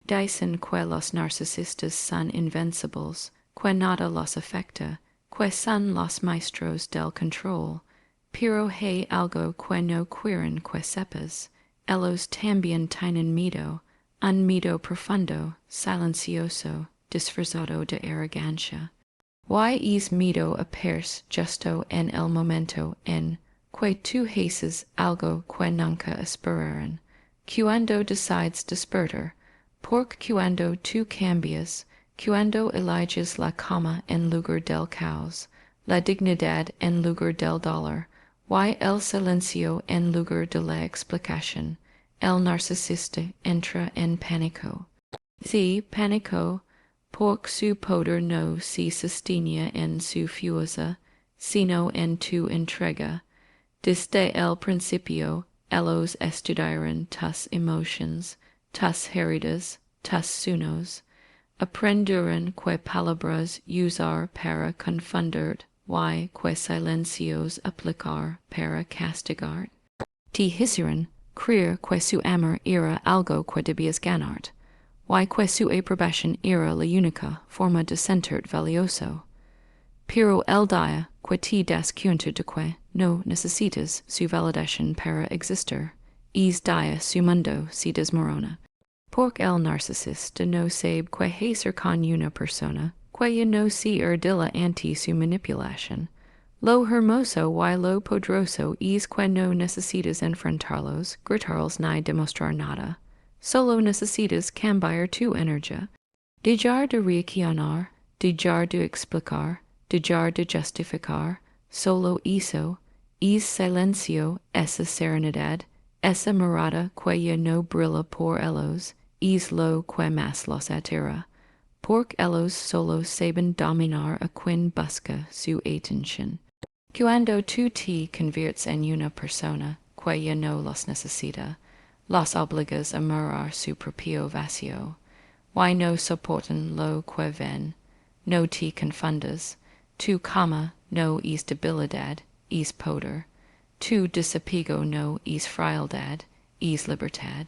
Dicen que los narcisistas son invencibles, que nada los afecta, que son los maestros del control, pero hay algo que no quieren que sepas. Ellos también tienen miedo, un miedo profundo, silencioso, disfrazado de arrogancia. Y es miedo a perderse justo en el momento en que tú haces algo que nunca esperaron. Cuando decides despertar, porque cuando tú cambias, cuando eliges la calma en lugar del caos, la dignidad en lugar del dolor, y el silencio en lugar de la explicación, el narcisista entra en pánico. Sí, pánico, porque su poder no se sostiene en su fuerza, sino en tu entrega. Desde el principio, ellos estudiaron tus emociones, tus heridas, tus sueños. Aprendieron que palabras usar para confundir y que silencios aplicar para castigar. Te hicieron creer que su amor era algo que debías ganar, y que su aprobación era la única forma de sentir valioso. Pero el día que te das cuenta de que no necesitas su validación para existir, es día su mundo se desmorona. Porque el narcisista no sabe que hacer con una persona, que no se ardila ante su manipulación. Lo hermoso y lo poderoso es que no necesitas enfrentarlos, gritarlos ni demostrar nada. Solo necesitas cambiar tu energía. Dejar de reaccionar, dejar de explicar, dejar de justificar, solo eso, es silencio, esa serenidad, esa mirada que ya no brilla por ellos, es lo que más los atira. Porque ellos solo saben dominar a quien busca su atención. Cuando tú te conviertes en una persona que ya no los necesita, los obligas a mirar su propio vacío. Y no soportan lo que ven, no te confundas. Tu calma no es debilidad, es poder. Tu desapego no es frialdad, es libertad.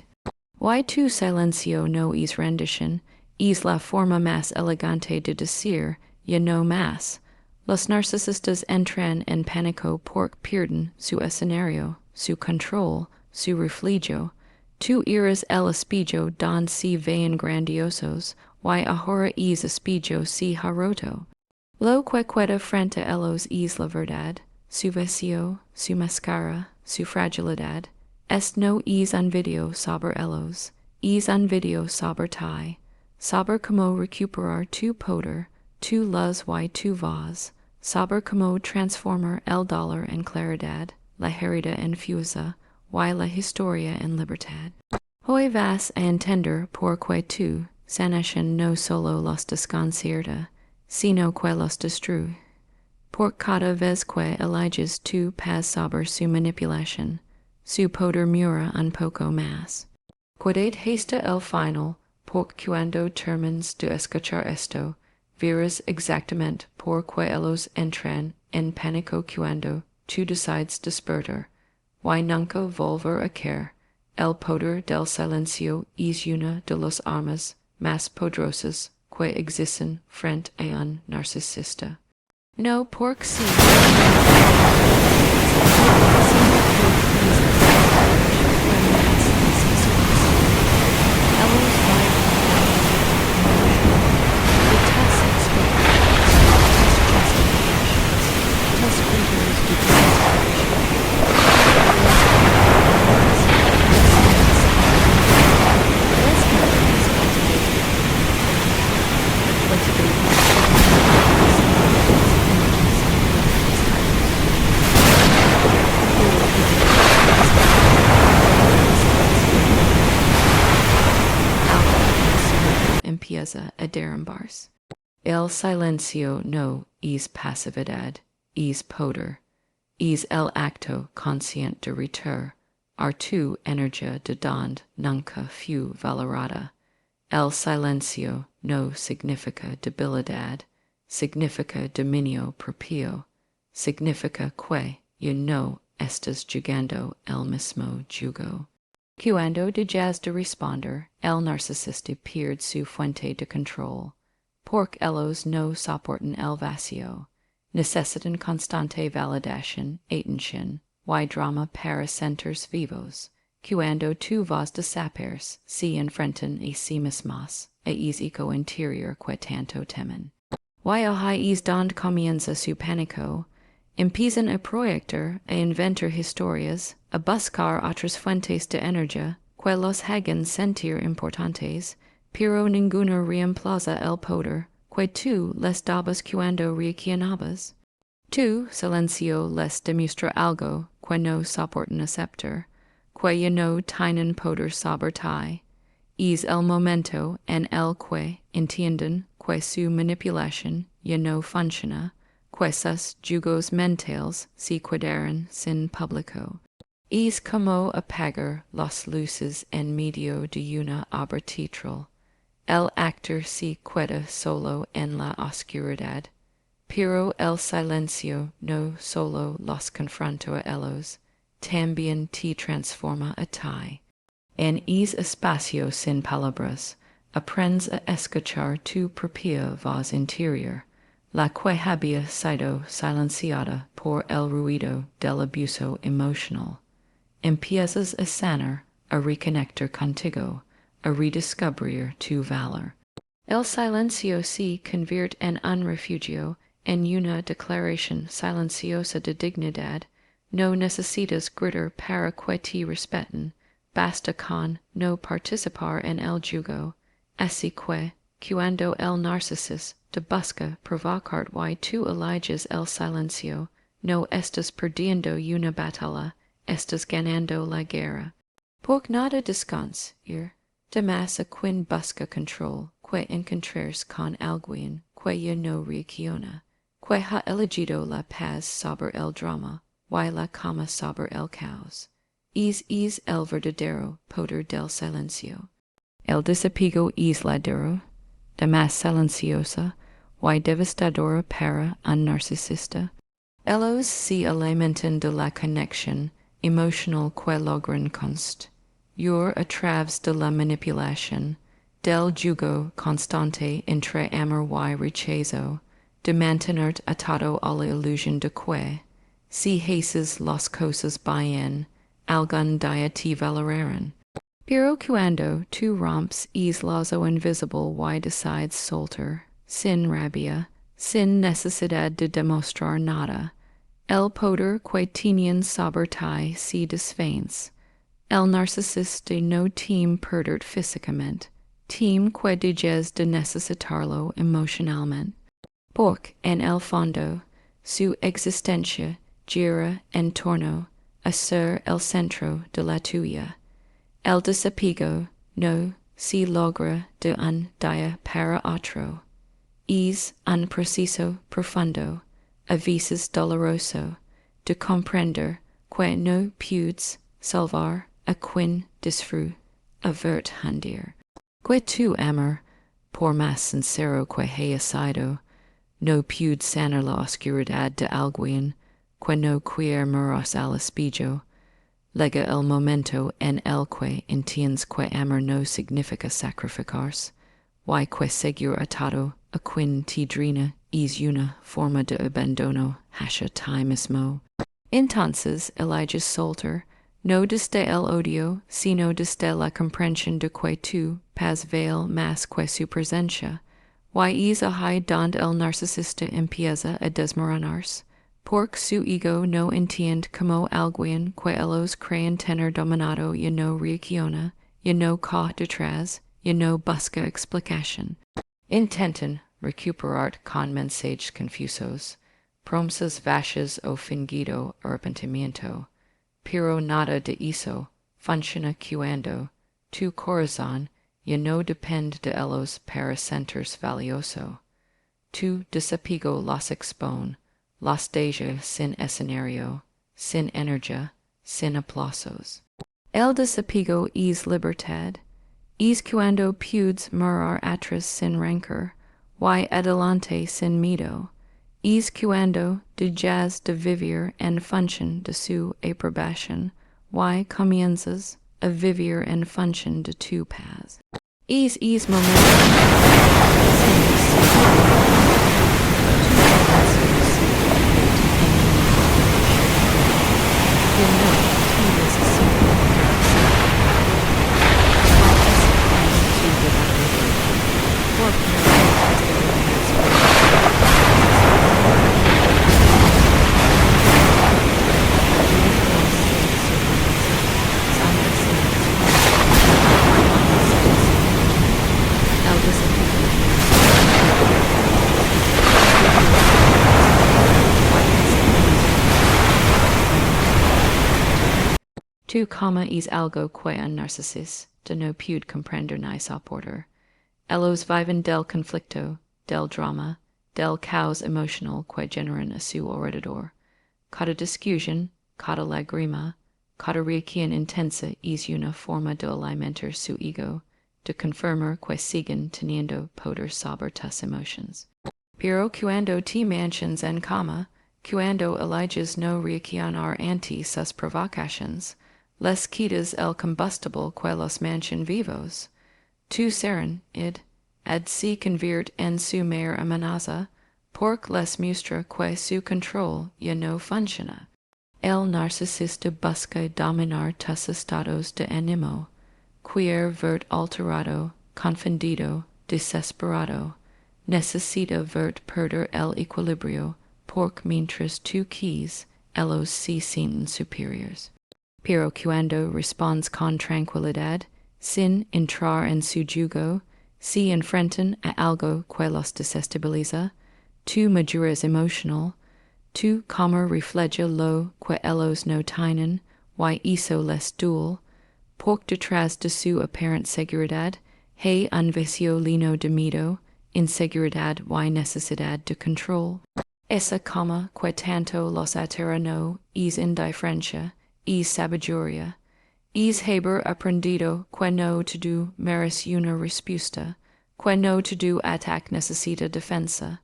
Y tu silencio no es rendición, es la forma más elegante de decir ya no más. Los narcisistas entran en pánico porque pierden su escenario, su control, su refugio. Tú eres el espejo donde se ven grandiosos, y ahora es espejo se ha roto. Lo que queda frente a ellos es la verdad, su vacío, su máscara, su fragilidad. Este no es un video sobre ellos, es un video sobre ti, sobre cómo recuperar tu poder, tu luz y tu voz, sobre cómo transformar el dolor en claridad, la herida en fuerza, y la historia en libertad. Hoy vas a entender por qué tu sanación no solo los desconcierta, sino que los destruye. Por cada vez que eliges tu paz sobre su manipulación, su poder mura un poco más. Quedad hasta el final, porque cuando termines de escuchar esto, verás exactamente por qué ellos entran en pánico cuando tú decides despertar. Y nunca volver a caer. El poder del silencio es una de las armas más poderosas que existen frente a un narcisista. No porque sí. Empieza a derrumbarse. El silencio no es pasividad, es poder. Es el acto consciente de retur, a tu energía de donde nunca fue valorada. El silencio no significa debilidad, significa dominio propio, significa que ya no estás jugando el mismo juego. Cuando de jazz de responder, el narcisista pierde su fuente de control. Porque ellos no soportan el vacío. Necesitan constante validación, atención, y drama para sentirse vivos. Cuando tu vas desapegas, se enfrentan a sí mismos, a es eco interior que tanto temen. Y ahí es donde comienza su pánico. Empiezan a proyectar, a inventar historias, a buscar otras fuentes de energía que los hagan sentir importantes, pero ninguno reemplaza el poder que tú les dabas cuando reaccionabas. Tu silencio les demuestra algo que no soportan aceptar, que ya no tienen poder sobre ti. Es el momento en el que entienden que su manipulación ya no funciona, que sus jugos mentales se quedaron sin público. Es como apagar las luces en medio de una obra teatral. El actor se queda solo en la oscuridad, pero el silencio no solo los confronta a ellos, también te transforma a ti. En es espacio sin palabras, aprendes a escuchar tu propia voz interior, la que había sido silenciada por el ruido del abuso emocional. Empiezas a sanar, a reconectar contigo, a redescubrir tu valor. El silencio se convierte en un refugio, en una declaración silenciosa de dignidad. No necesitas gritar para que te respeten. Basta con no participar en el juego. Así que, cuando el narcisista te busca provocar y tú eliges el silencio, no estás perdiendo una batalla, estás ganando la guerra. Porque nada descansa, de más a quien busca control, que encontrarse con alguien que ya no reacciona, que ha elegido la paz sobre el drama, y la calma sobre el caos. Es el verdadero poder del silencio. El desapego es la dura, de más silenciosa y devastadora para un narcisista. Ellos se alimentan de la conexión emocional que logran a través de la manipulación, del jugo constante entre amor y rechazo, de mantenerte atado a la ilusión de que, si haces las cosas bien, algún día te valorarán. Pero cuando tú rompes es lazo invisible y decides soltar, sin rabia, sin necesidad de demostrar nada, el poder que tenían sobre ti se desvanece. El narcisista no tem perder físicamente, tem que dejes de necesitarlo emocionalmente. Porque, en el fondo, su existencia gira en torno a ser el centro de la tuya. El desapego no se logra de un día para otro. Es un proceso profundo, a veces doloroso, de comprender que no puedes salvar a quien disfrute, hundir. Que tu amor, por más sincero que haya sido, no puede sanar la oscuridad de alguien que no quiere mirar al espejo. Llega el momento en el que entiendes que amor no significa sacrificarse, y que seguir atado a quien te drena es una forma de abandono hacia ti mismo. Entonces eliges soltar, no desde el odio, sino desde la comprensión de que tú pas vale más que su presencia. Y es ahí donde el narcisista empieza a desmoronarse, porque su ego no entiende como alguien que ellos creen tener dominado ya no reacciona, ya no coge detrás, ya no busca explicación. Intentan recuperar con mensajes confusos, promesas vacías o fingido arrepentimiento, pero nada de eso funciona cuando tu corazón ya no depende de ellos para sentirse valioso. Tu desapego los expone, los deja sin escenario, sin energía, sin aplausos. El desapego es libertad. Es cuando puedes mirar atrás sin rancor, y adelante sin miedo. Es cuando dejas de vivir en función de su aprobación, y comienzas a vivier and function de two paths. Ease momentum. Tu comma is algo que un narcisis, de no pude comprender ni soporter. Ellos viven del conflicto, del drama, del caos emotional que generan a su alrededor. Cada discusión, cada lágrima, cada reacción intensa es una forma de alimentar su ego, de confirmar que siguen teniendo poder sobre tus emotions. Pero cuando te manchas en cama, cuando eliges no reaccionar ante sus provocations, les quitas el combustible que los manchen vivos. Tu seren, ad si conviert en su mayor amenaza, porque les muestra que su control ya no funciona. El narcisista busca dominar tus estados de ánimo, queer vert alterado, confundido, desesperado, necesita vert perder el equilibrio, porque mientras tú quis, ellos se sienten superiores. Pero cuando respondes con tranquilidad, sin entrar en su yugo, si enfrentan a algo que los desestabiliza, tu madurez emocional, tu como refleja lo que ellos no tienen, y eso les duele, porque detrás de su aparente seguridad, hay un vacío lleno de miedo, inseguridad y necesidad de control. Esa coma que tanto los atera no es indiferencia, es sabiduría, es haber aprendido que no todo merece una respuesta, que no todo ataque necesita defensa,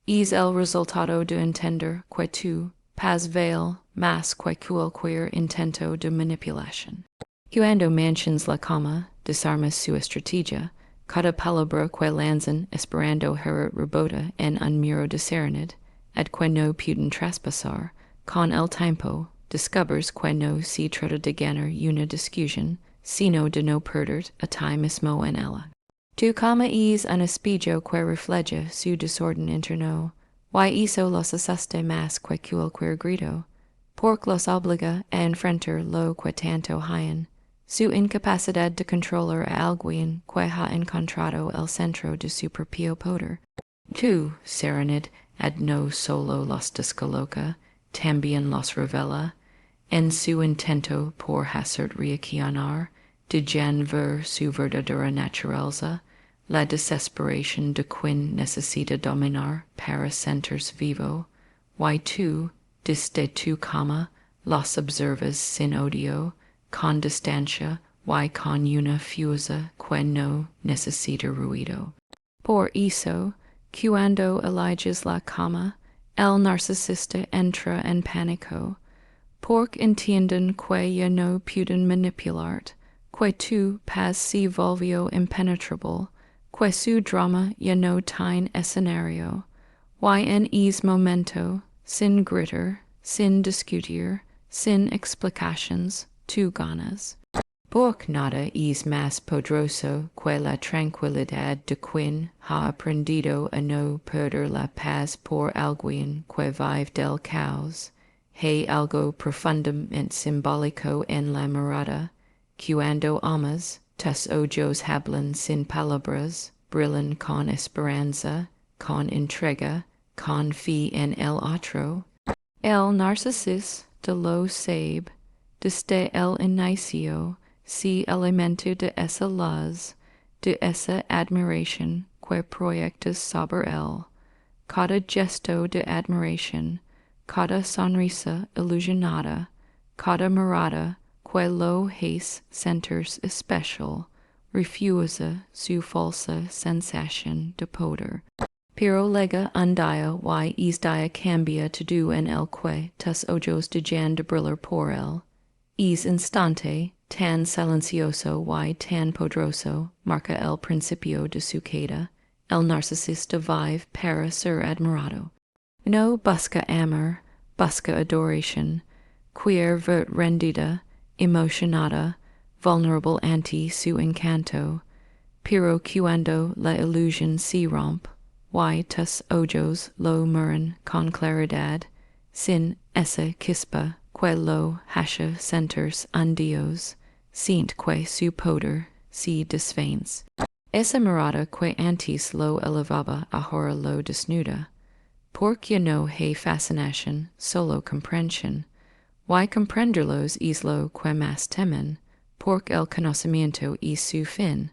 es el resultado de entender que tú pas veil más que cualquier intento de manipulación. Cuando manchas la cama, desarmas su estrategia, cada palabra que lanzan esperando her rebota en un muro de serenidad, ad que no puden traspasar, con el tiempo, discovers que no se trata de ganar una discusión, sino de no perder a ti mismo en ella. Tu cama es un espejo que refleja su desorden interno, y eso los asusta más que cualquier grito, porque los obliga a enfrentar lo que tanto hayan, su incapacidad de controlar a alguien que ha encontrado el centro de su propio poder. Tu serenidad ad no solo los descoloca, también los revela, en su intento por hacer reaccionar, de ver su verdadera naturaleza, la desesperación de quien necesita dominar para sentirse vivo, y tú, desde tu cama, los observas sin odio, con distancia y con una fuerza que no necesita ruido. Por eso, cuando eliges la cama, el narcisista entra en pánico, porque entienden que ya no pueden manipularte, que tú pas se volvió impenetrable, que su drama ya no tiene escenario, y en ese momento, sin gritar, sin discutir, sin explications, tú ganas. Porque nada es más poderoso que la tranquilidad de quien ha aprendido a no perder la paz por alguien que vive del caos. Hay algo profundamente simbólico en la mirada. Cuando amas, tus ojos hablan sin palabras, brillan con esperanza, con entrega, con fe en el otro. El narcisista de lo sabe, desde el inicio, se alimenta de esa luz, de esa admiración que proyectas sobre él. Cada gesto de admiración, cada sonrisa ilusionada, cada mirada que lo hace sentirse especial, refuerza su falsa sensación de poder. Pero llega un día y ese día cambia todo en el que tus ojos dejan de brillar por él. Es instante, tan silencioso y tan poderoso marca el principio de su queda, el narcisista vive para ser admirado. No busca amor, busca adoración, queer vert rendida, emocionada, vulnerable ante su encanto, pero cuando la ilusión se rompe, y tus ojos lo miran con claridad, sin esa chispa que lo hace sentirse un dios, siente que su poder se desvanece. Esa mirada que antes lo elevaba ahora lo desnuda, porque no hay fascinación, solo comprensión. Y comprenderlos es lo que más temen, porque el conocimiento es su fin.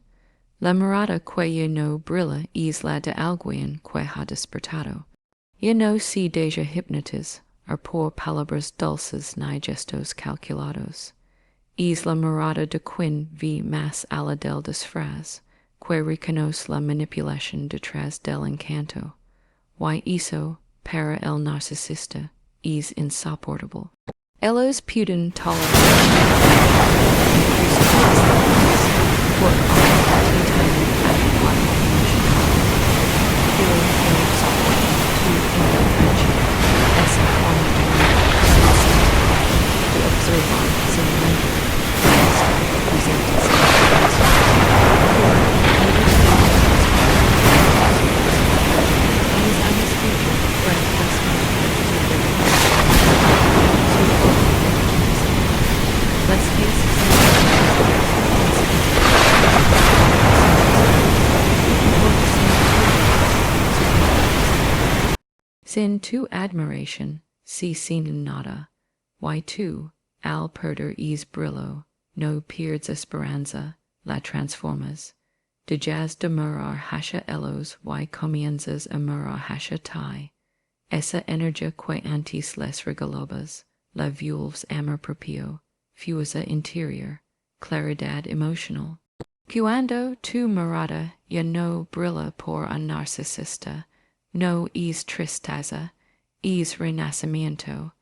La mirada que ya no brilla es la de alguien que ha despertado. Ya no se deja hipnotiza por palabras dulces ni gestos calculados. Es la mirada de quien ve más allá del disfraz, que reconoce la manipulación detrás del encanto. Y eso, para el narcisista, es insoportable. Ellos pueden sin tu admiration, si sin nada, y tú, al perder es brillo, no pierdes esperanza, la transformas. Dejas de mirar hacia ellos y comienzas a mirar hacia ti. Esa energía que antes les regalabas, la vuelves amor propio, fuerza interior, claridad emocional. Cuando tu mirada ya no brilla por un narcisista, no es tristeza, es renacimiento,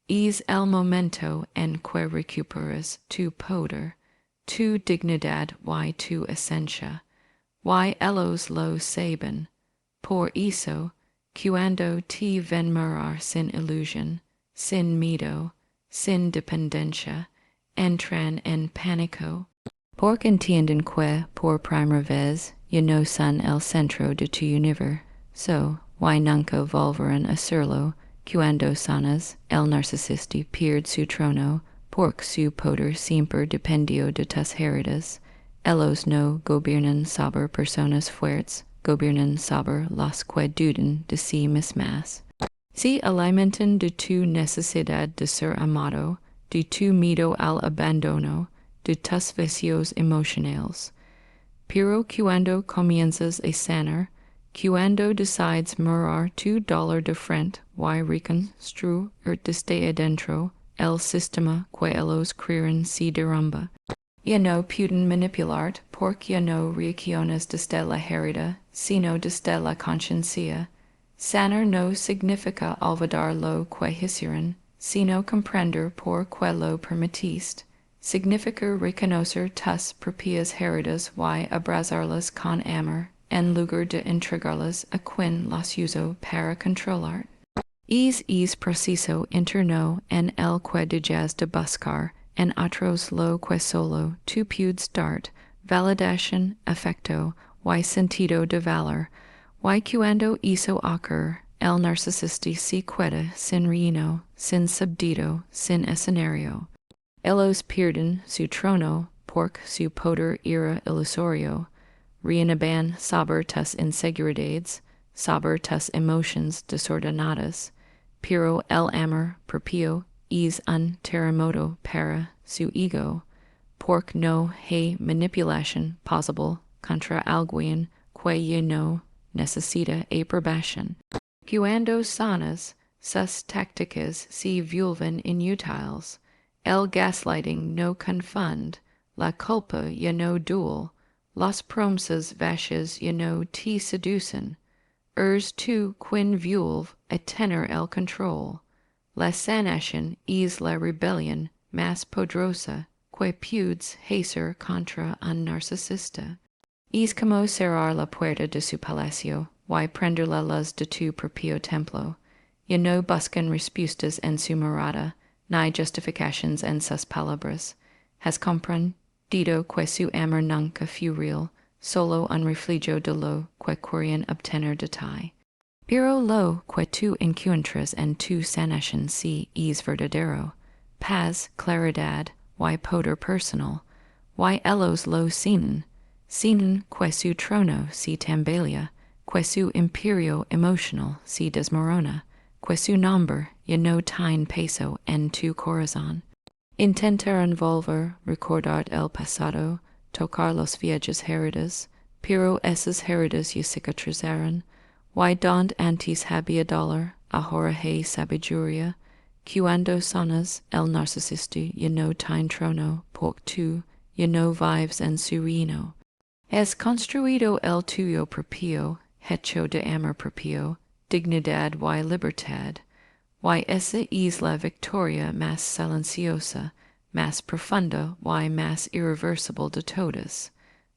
es el momento en que recuperas tu poder, tu dignidad y tu esencia, y ellos lo saben. Por eso, cuando te ven mirar sin ilusión, sin miedo, sin dependencia, entran en pánico, porque entienden que, por primera vez, ya no son el centro de tu universo, y nunca volverán a serlo, cuando sanas, el narcisista pierde su trono, porque su poder siempre dependió de tus heridas. Ellos no gobiernan sobre personas fuertes, gobiernan sobre los que dudan de sí mismas. Se alimentan de tu necesidad de ser amado, de tu miedo al abandono, de tus vicios emocionales. Pero cuando comienzas a sanar, cuando decides mirar tu dolor de frente y reconstruir desde adentro, el sistema que ellos crean se derrumba. Ya no pueden manipularte porque ya no reaccionas desde la herida, sino desde la conciencia. Sanar no significa olvidar lo que hicieron, sino comprender por qué lo permitiste. Significa reconocer tus propias heridas y abrazarlas con amor, en lugar de entregarlas a quien las usó para controlar. Es preciso interno en el que dejas de buscar, en otros lo que solo tú puedes darte, validación, afecto, y sentido de valor, y cuando eso ocurre, el narcisista se queda sin reino, sin subdido, sin escenario. Ellos pierden su trono, porque su poder era ilusorio, reinaban sobre tus inseguridades, sobre tus emociones desordenadas, pero el amor propio es un terremoto para su ego, porque no hay manipulación posible contra alguien que ya no necesita aprobación. Cuando sanas, sus tácticas se vuelven inútiles. El gaslighting no confunde, la culpa ya no duele, las promesas vacías ya no te seducen. Eres tú quien vuelve a tener el control. La sanación es la rebelión más poderosa que pudes hacer contra un narcisista. Es como cerrar la puerta de su palacio, y prender la luz de tu propio templo. Y no buscan respuestas en su morada, ni justifications en sus palabras. Has comprendido que su amor nunca fue real, solo un reflejo de lo que querían obtener de ti. Pero lo que tú encuentras en tu sanación si es verdadero, paz, claridad, y poder personal, y ellos lo sienten que su trono si tambaleia, que su imperio emocional si desmorona, que su nombre ya no tiene peso en tu corazón. Intentan volver, recordar el pasado, tocar las viejas heridas, pero esas heridas ya cicatrizaron, y donde antes había dolor, ahora hay sabiduría. Cuando sanas, el narcisista ya no tiene trono, porque tú ya no vives en su reino. Has construido el tuyo propio, hecho de amor propio, dignidad y libertad. Y esa es la victoria más silenciosa, más profunda y más irreversible de todas.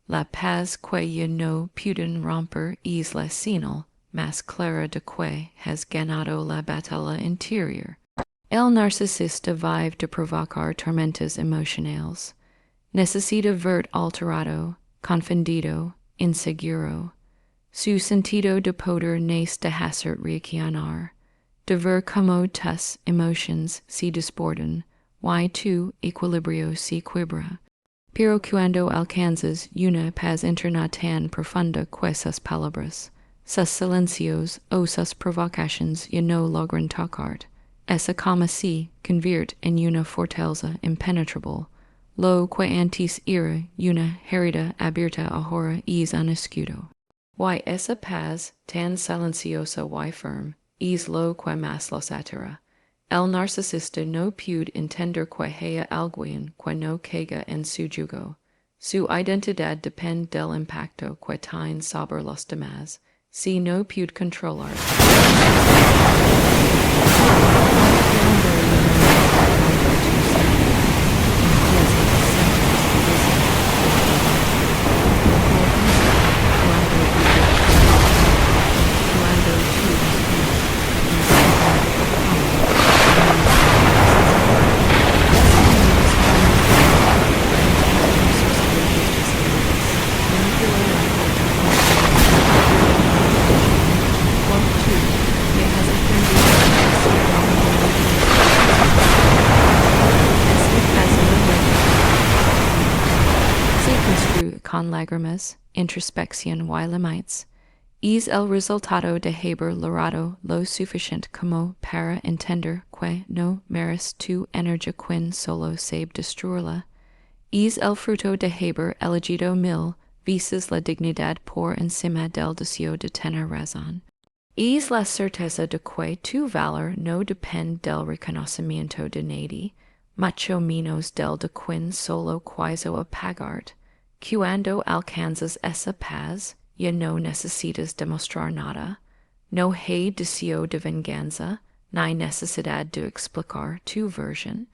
La paz que ya no pueden romper es la señal más clara de que has ganado la batalla interior. El narcisista vive de provocar tormentas emocionales. Necesita ver alterado, confundido, inseguro. Su sentido de poder nace de hacer reaccionar, de ver cómo tus emotions se desbordan, y tu equilibrio se quiebra. Pero cuando alcanzas una paz interna tan profunda que sus palabras, sus silencios o sus provocaciones ya no logran tocarte, esa calma se convierte en una fortaleza impenetrable. Lo que antes era una herida abierta ahora es un escudo. Y esa paz tan silenciosa y firme es lo que más los atira. El narcisista no puede entender que haya alguien que no caiga en su yugo. Su identidad depende del impacto que tiene sobre los demás. Si no puede controlar. Con lágrimas, introspección y limites, es el resultado de haber logrado lo suficiente como para entender que no mereces tu energía quien solo sabe destruirla. Es el fruto de haber elegido mil veces la dignidad por encima del deseo de tener razón. Es la certeza de que tu valor no depende del reconocimiento de nadie, mucho menos del de quien solo quiso apagarte. Cuando alcanzas esa paz, ya no necesitas demostrar nada. No hay deseo de venganza, ni necesidad de explicar tu versión.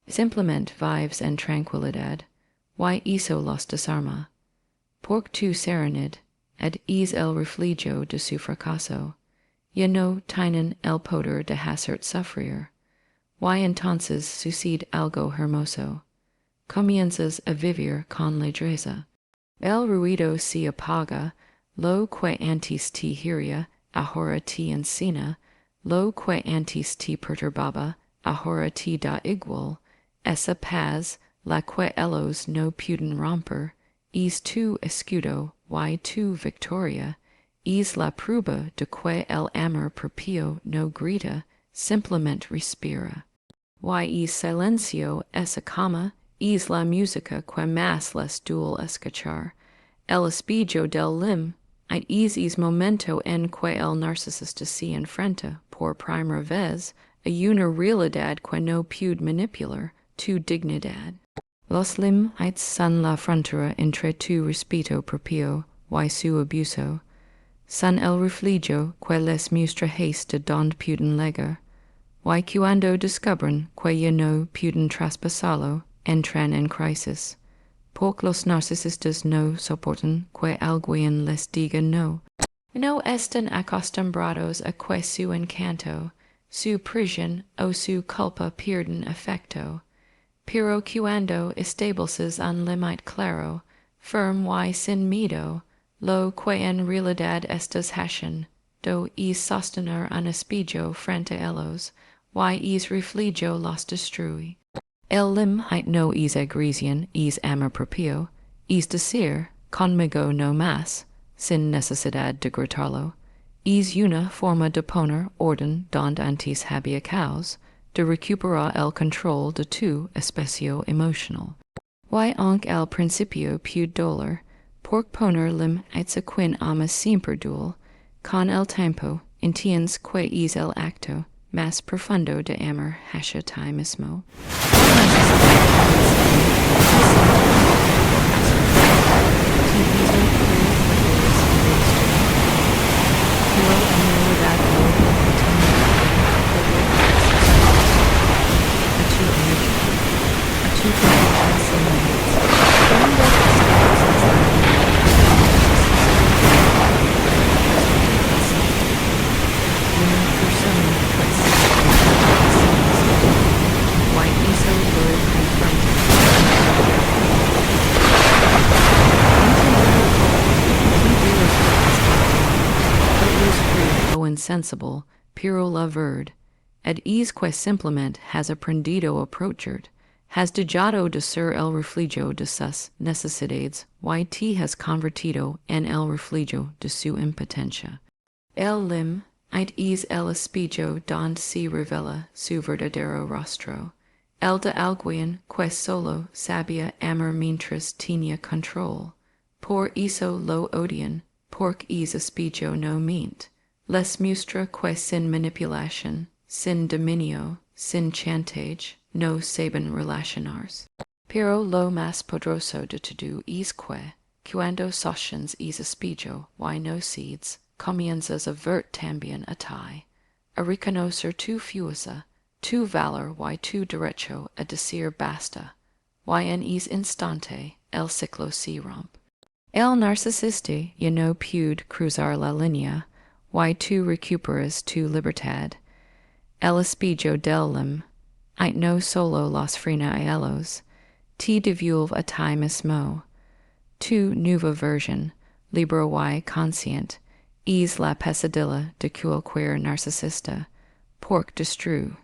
Simplemente vives en tranquilidad, y eso los desarma. Porque tu serenidad es el reflejo de su fracaso. Ya no tienen el poder de hacerte sufrir. Y entonces sucede algo hermoso. Comienzas a vivir con ligereza. El ruido se apaga, lo que antes te hería, ahora te encina, lo que antes te perturbaba, ahora te da igual. Esa paz, la que ellos no pueden romper, es tu escudo y tu victoria, es la prueba de que el amor propio no grita, simplemente respira. Y es silencio esa calma, es la música que más les duele escuchar. El espejo del lim, es momento en que el narcisista se enfrenta, por primera vez, a una realidad que no puede manipular, tu dignidad. Los límites son la frontera entre tu respeto propio y su abuso. Son el reflejo que les muestra de donde pueden llegar. Y cuando descubren que ya no pueden traspasarlo, entran en crisis. Porque los narcisistas no soportan que alguien les diga no. No están acostumbrados a que su encanto, su prisión o su culpa pierden efecto. Pero cuando estableces un límite claro, firme y sin miedo, lo que en realidad estás haciendo es sostener un espejo frente a ellos, y es reflejo los destruye. El límite no es agresión, es amor propio, es decir, conmigo no más, sin necesidad de gritarlo. Es una forma de poner orden donde antes había caos, de recuperar el control de tu espacio emocional. Y aunque al principio puede doler, por poner límites a quien ama siempre duele, con el tiempo entiendes que es el acto más profundo de amor hacia ti mismo. Insensible, pero la verdad, et es que simplemente has aprendido a approachar, has dejado de ser el reflejo de sus necesidades, y te has convertido en el reflejo de su impotencia. El límite es el espejo donde se revela su verdadero rostro, el de alguien que solo sabía amar mientras tenía control. Por eso lo odian, porque es espejo no miente. Les muestra que sin manipulación, sin dominio, sin chantage, no saben relacionarse. Pero lo más poderoso de todo es que, cuando sostienes es espejo y no cedes, comienzas a ver también a ti, a reconocer tu fuerza, tu valor y tu derecho a decir basta, y en ese instante el ciclo se rompe. El narcisista ya no puede cruzar la línea, y tú recuperas tu libertad. El espejo del límite no solo los frena a ellos, te devuelve a ti mismo. Tu nueva versión, libre y consciente, es la pesadilla de cualquier narcisista, porque destruye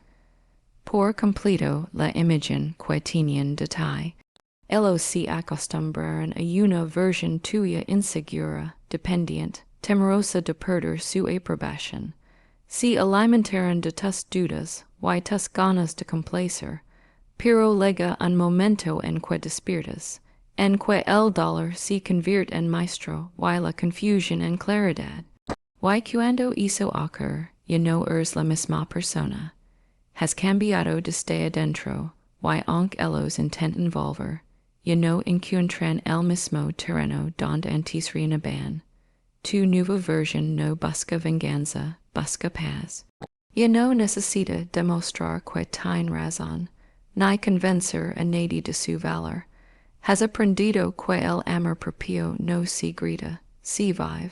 por completo la imagen que tenían de ti. Ellos se acostumbraron a una versión tuya insegura, dependiente, temerosa de perder su aprobación. Se alimentaron de tus dudas y tus ganas de complacer, pero llega un momento en que despiertas, en que el dolor se convierte en maestro y la confusión en claridad. Y cuando eso ocurre, ya no eres la misma persona. Has cambiado desde adentro, y aunque ellos intentan volver, ya no encuentran el mismo terreno donde antes reinaban. Tu nueva versión no busca venganza, busca paz. Ya no necesita demostrar que tiene razón, ni convencer a nadie de su valor. Has aprendido que el amor propio no se grita, se vive,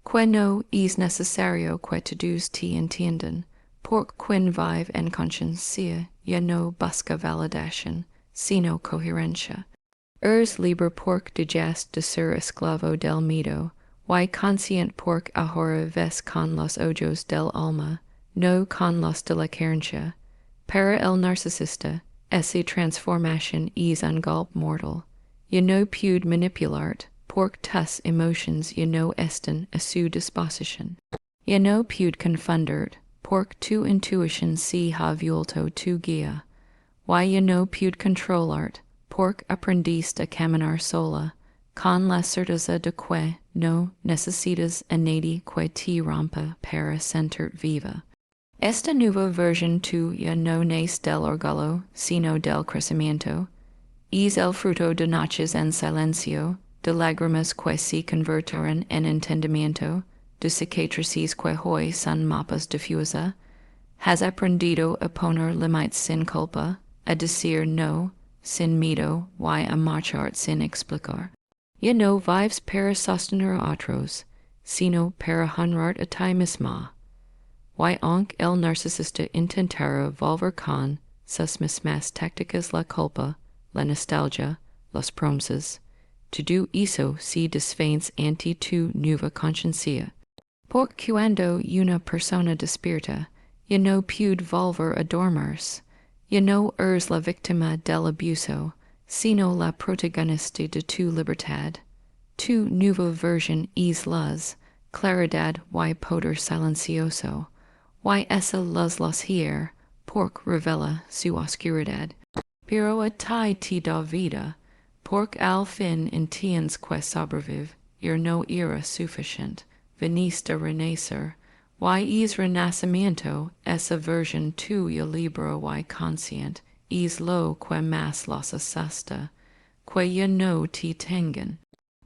que no es necesario que todos te entiendan, porque quien vive en conciencia ya no busca validación, sino coherencia. Eres libre porque dejaste de ser esclavo del miedo, y consciente porque ahora ves con los ojos del alma, no con los de la creencia. Para el narcisista, esa transformación es un golpe mortal. Ya no puede manipularte, porque tus emociones ya no están a su disposición. Ya no puede confunderte, porque tu intuición se ha vuelto tu guía. Y ya no puede controlarte, porque aprendiste a caminar sola, con la certeza de que no necesitas a nadie que te rompa para sentir viva. Esta nueva versión tuya no nace del orgullo, sino del crecimiento. Es el fruto de noches en silencio, de lágrimas que se convirtieron en entendimiento, de cicatrices que hoy son mapas de fuerza. Has aprendido a poner límites sin culpa, a decir no, sin miedo, y a marchar sin explicar. Y no vives para sostener a otros, sino para honrar a ti misma. Y aunque el narcisista intentara volver con sus mismas tácticas la culpa, la nostalgia, las promesas, todo eso se desvanece ante tu nueva conciencia. Por cuando una persona despierta, ya no puede volver a dormirse, ya no eres la víctima del abuso, sino la protagonista de tu libertad. Tu nueva versión es luz, claridad y poder silencioso, y esa luz los hier, porque revela su oscuridad. Pero a ti te da vida, porque al fin entiendes que sobrevive, no era suficiente, veniste a renacer, y es renacimiento, esa versión tuya libre y consciente, es lo que más los asusta, que ya no te tengan.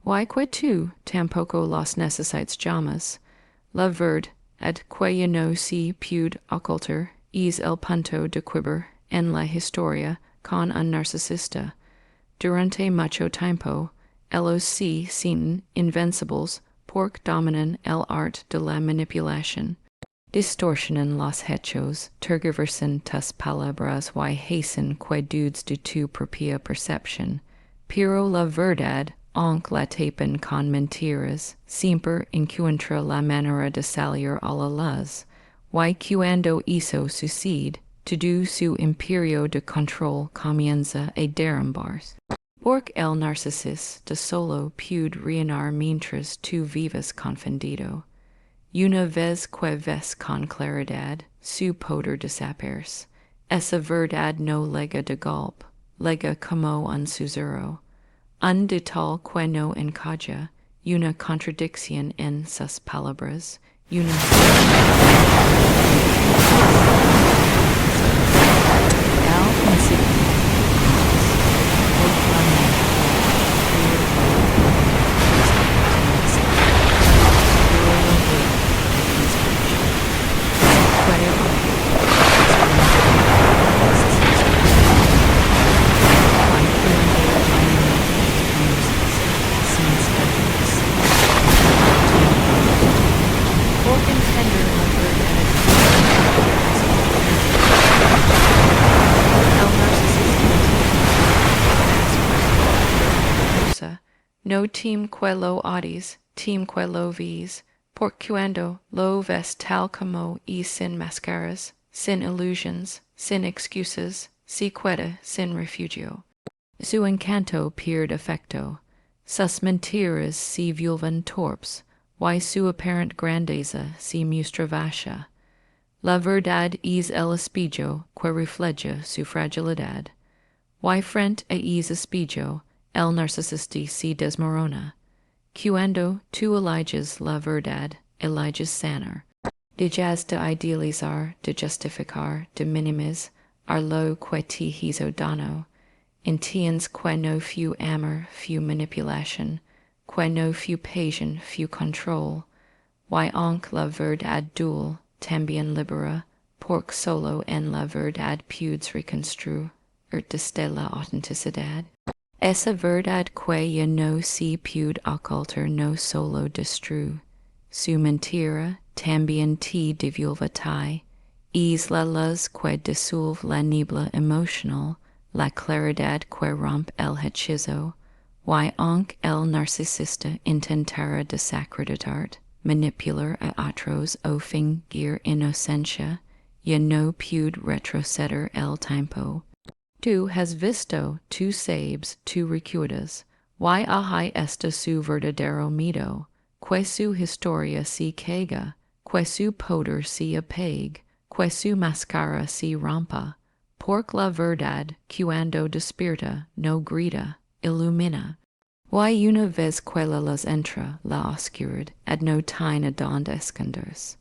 Y que tú tampoco los necesitas llamas, la verdad, que ya no se puede ocultar, es el punto de quiebra en la historia con un narcisista. Durante mucho tiempo, ellos se sienten invencibles porque dominan el arte de la manipulación. Distorsionan los hechos, tergiversan tus palabras y hacen que dudes de tu propia percepción. Pero la verdad, aunque la tapan con mentiras, siempre encuentra la manera de salir a la luz. Y cuando eso sucede, todo su imperio de control comienza a derrumbarse. Porque el narcisista solo puede reinar mientras tú vivas confundido. Una vez que ves con claridad, su poder desaparece. Esa verdad no llega de golpe, llega como un susurro. Un de tal que no encaja, una contradicción en sus palabras, una al principio. No team que lo odies, team que lo ves, porque cuando lo ves tal como es sin máscaras, sin ilusions, sin excusas, se queda sin refugio. Su encanto pierde efecto, sus mentiras se vuelven torpes, y su apparent grandeza se muestra vacía. La verdad es el espejo que refleja su fragilidad, y frente a ese espejo, el narcisista se desmorona. Cuando tú eliges la verdad, eliges sanar. Dejas de idealizar, de justificar, de minimizar lo que te hizo daño. Entiendes que no fue amor, fue manipulación, que no fue pasión, fue control. Y aunque la verdad duele, también libera, porque solo en la verdad puedes reconstruir desde la autenticidad. Esa verdad que ya no se puede ocultar no solo destruye, su mentira también te devuelve a ti. Es la luz que disuelve la niebla emocional, la claridad que rompe el hechizo. Y aunque el narcisista intentara desacreditar, manipular a otros o fingir inocencia, ya no puede retroceder el tiempo. Tú has visto, tú sabes, tú recuerdas, y hay esto su verdadero miedo, que su historia se caiga, que su poder se apague, que su máscara se rompa, porque la verdad, cuando despierta, no grita, ilumina. Y una vez que la luz entra, la oscuridad, no tiene donde esconderse.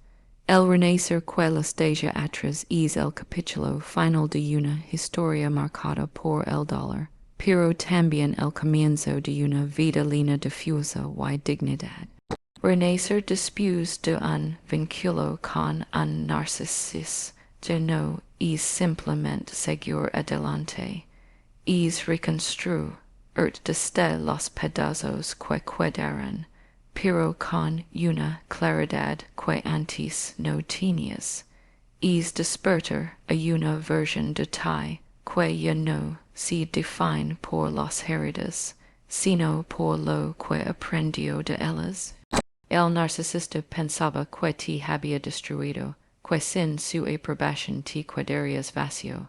El renacer que los deja atrás es el capítulo final de una historia marcada por el dolor, pero también el comienzo de una vida llena de fuerza y dignidad. Renacer después de un vínculo con un narcisista no es simplemente seguir adelante, is reconstrue, deste los pedazos que quedaran, pero con una claridad que antes no tenías, is despertar a una version de ti que ya no se define por las heridas, sino por lo que aprendió de ellas. El narcisista pensaba que te había destruido, que sin su aprobación te quedarías vacío,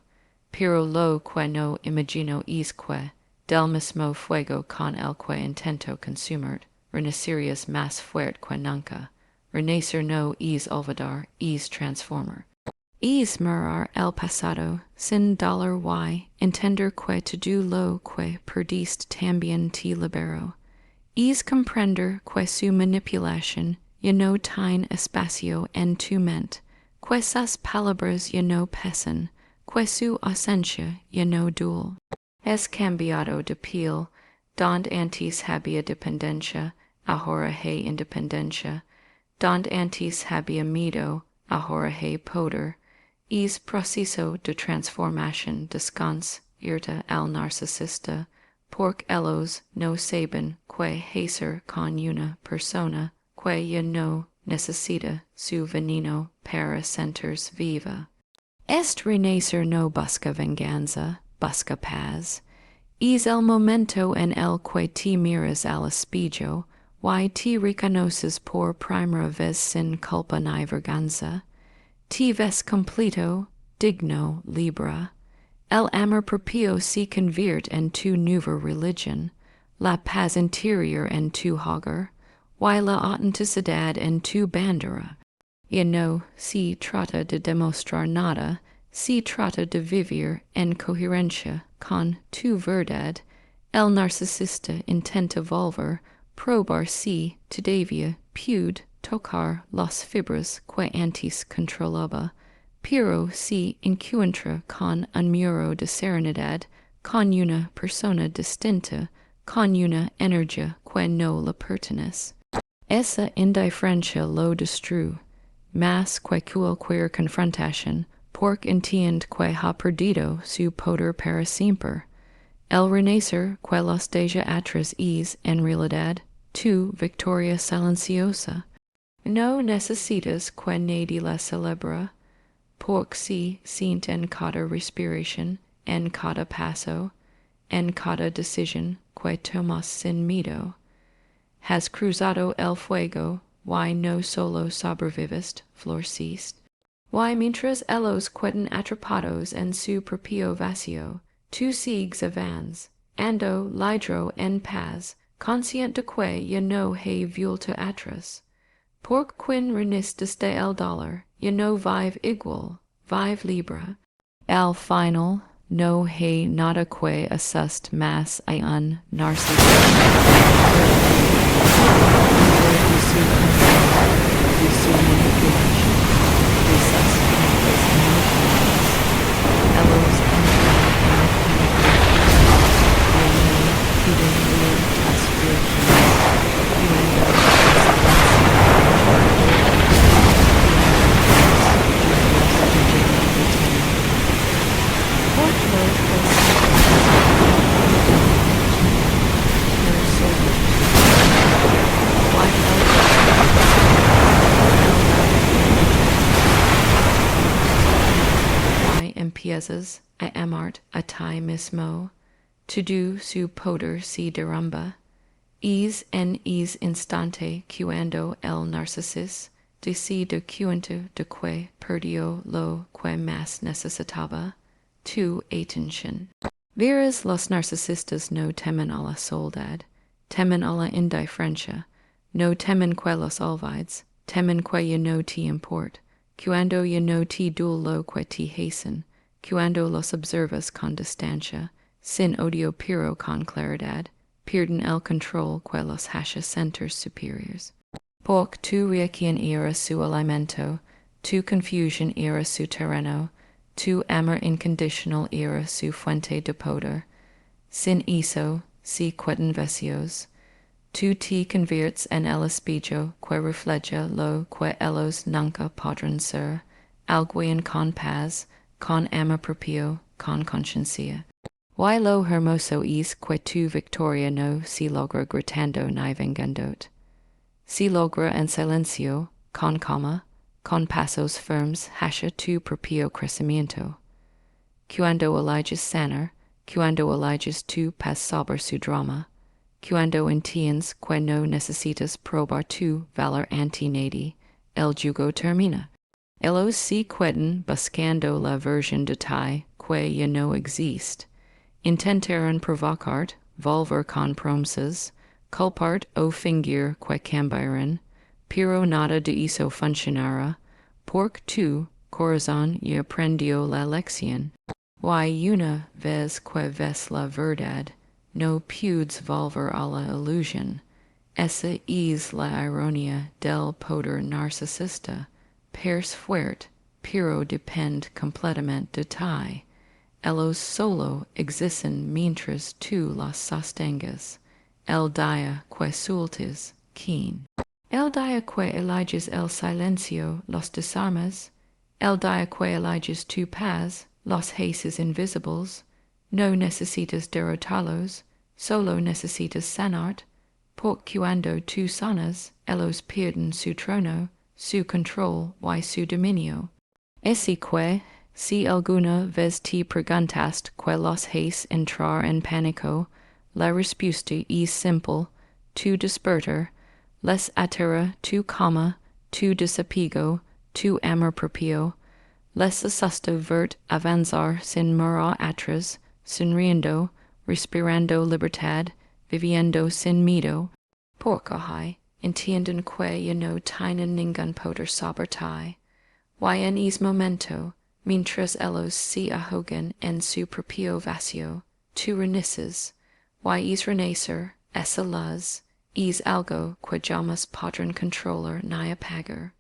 pero lo que no imaginó es que, del mismo fuego con el que intentó consumir, renacerías más fuerte que nunca. Renacer no es olvidar, es transformar. Es mirar el pasado, sin dolor y entender que todo lo que perdiste también te liberó. Es comprender que su manipulación ya no tiene espacio en tu mente, que esas palabras ya no pesan, que su ausencia ya no duele. Es cambiado de piel, donde antes había dependencia, ahora hay independencia, donde antes había miedo, ahora hay poder. Es proceso de transformación descansa irte al narcisista, porque ellos no saben que hacer con una persona que ya no necesita su veneno para sentirse viva. Este renacer no busca venganza, busca paz. Es el momento en el que te miras al espejo y te reconoces por primera vez sin culpa ni vergüenza. Te ves completo, digno, libre. El amor propio se convierte en tu nueva religión, la paz interior en tu hogar, y la autenticidad en tu bandera. Y no se trata de demostrar nada, se trata de vivir en coherencia con tu verdad. El narcisista intenta volver, probar si todavía puede tocar las fibras que antes controlaba, pero se encuentra con un muro de serenidad, con una persona distinta, con una energía que no le pertenece. Esa indiferencia lo destruye, más que cualquier confrontación, porque entiende que ha perdido su poder para siempre. El renacer que los deja atrás es, en realidad, tu victoria silenciosa. No necesitas que nadie la celebre, porque se siente en cada respiración, en cada paso, en cada decisión que tomas sin miedo. Has cruzado el fuego, y no solo sobreviviste, floreciste. Y mientras ellos quedan atrapados en su propio vacío, tú sigues avance, ando lidro en paz, consciente de que ya no hay vuelta atrás. Porque quien renistes de el dolor, ya no vive igual, vive libre. Al final, no hay nada que asuste más a un empiezas a amarte a ti mismo, todo su poder se derrumba. Es en ese instante cuando el narcisista decide cuenta de que perdió lo que más necesitaba, tu atención. Verás, los narcisistas no temen a la soledad, temen a la indiferencia, no temen que los olvides, temen que ya no te importe, cuando ya no te duele lo que te hacen, cuando los observas con distancia, sin odio pero con claridad, pierden el control que los hace sentir superiores. Porque tu reacción era su alimento, tu confusión era su terreno, tu amor incondicional era su fuente de poder. Sin eso, se quedan vacíos. Tú te conviertes en el espejo que refleja lo que ellos nunca podrán ser, alguien con paz, con amor propio, con conciencia. Y lo hermoso es que tu victoria no si logra gritando ni vengandot. Si logra en silencio, con calma, con pasos firmes hasha tu propio crecimiento. Cuando eliges sanar, cuando eliges tu paz sobre su drama, cuando entiendes que no necesitas probar tu valor ante nadie, el jugo termina. Ellos se quedan buscando la versión de ti que ya no existe. Intentaron provocarte, volver con promesas, culparte o fingir que cambiaron, pero nada de eso funcionará, porque tu corazón ya aprendió la lección. Y una vez que ves la verdad, no puedes volver a la ilusión. Esa es la ironía del poder narcisista. Pers fuerte, pero depende completamente de ti. Ellos solo existen mientras tú los sostengas. El día que sueltes, ¿quién? El día que eliges el silencio, los desarmas. El día que eliges tu paz, los haces invisibles. No necesitas derrotarlos, solo necesitas sanarte. Porque cuando tú sanas, ellos pierden su trono, su control y su dominio. Así que, si alguna vez te preguntaste que los hace entrar en pánico, la respuesta es simple: tu despertar, les atera tu calma, tu desapego, tu amor propio, les asusta verte avanzar sin mirar atrás, sonriendo, respirando libertad, viviendo sin miedo, porque entienden que ya no tienen ningún poder sobre ti. Y en ese momento, mientras ellos se ahogan en su propio vacío, tú renaces. Y es renacer, esa luz, es algo que jamás podrán controlar ni apagar.